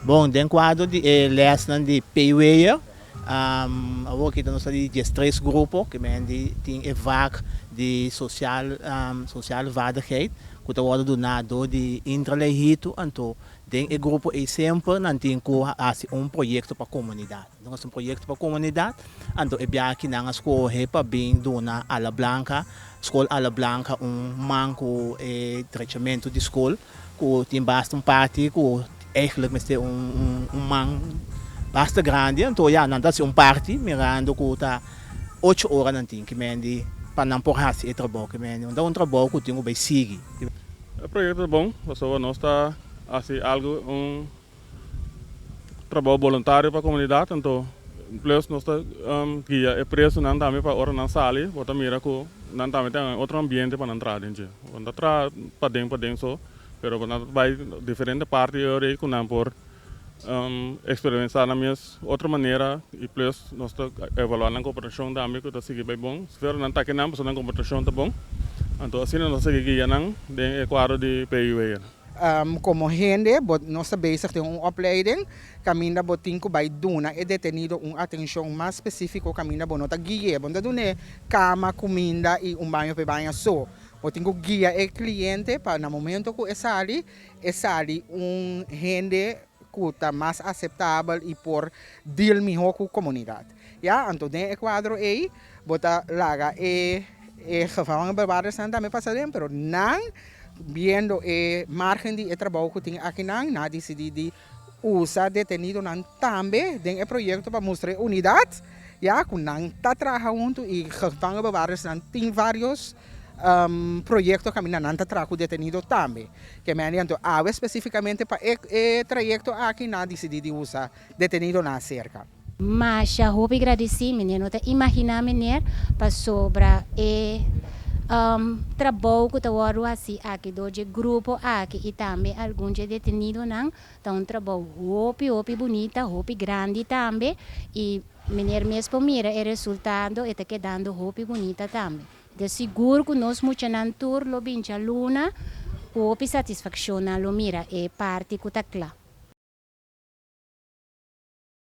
Bom, dentro quadro de lesson de PWA, aqui nós temos de três grupos que tem evac de social vaardigheid, que está Wardadónan de intraleito, então tem o grupo é sempre não tem projeto para a comunidade. Nós um projeto para a comunidade, então é bem aqui na escola para bem Duna Alablanka, Skol Alablanka manco treinamento de escola, que tem bastante parte que eigenlijk met man basta grande, então já não dá se parte, mirando que está 8 horas não tem que mendi para não porrar esse trabalho que mendi, então trabalho que tem que seguir. O projeto é bom, pessoal nós está assim algo trabalho voluntário para a comunidade, então plus nós está guia é preço não também para hora não sali, bota mira que não também tem outro ambiente para entrar dentro, quando entrar para dentro só. Pero quando vai diferente parte eu rei com não por experimentar na minha outra maneira e plus nós está evaluando a cooperação também que está seguindo bem bom. Se for não está aqui não, mas a cooperação está bom. Então assim nós seguimos não de quadro de PUA. Como gente, nós bezig com uma opleiding, caminha botinco by Duna e detenido atenção mais específica caminha bonota guia, bonda dune cama, comida e banho para banho só. Botinco guia e cliente para no momento que é sali gente que está mais aceitável e por deal melhor com a comunidade. Ja, então tem quadro aí, bota laga gevangen bewaarders também passarem, pero não viendo margen de trabalho que tem aqui na decidi usa detenido também tem projeto para mostrar unidade já com não tá trabalhando e gevangen bewaarders tem vários projetos que não tá trabalhando detenido também que me adianto especificamente para trajeto aqui na decidi usar detenido na cerca. Mas já vou agradecer, menino, tá imaginar menino para sobra trabalho que eu assim aqui do grupo aqui e também alguns detenidos não então trabalho hopi bonita hopi grande também e menino mesmo mira o resultado está quedando hopi bonita também de seguro que nós muito não tur lo bincha luna hopi satisfação lo mira é parte que tá claro.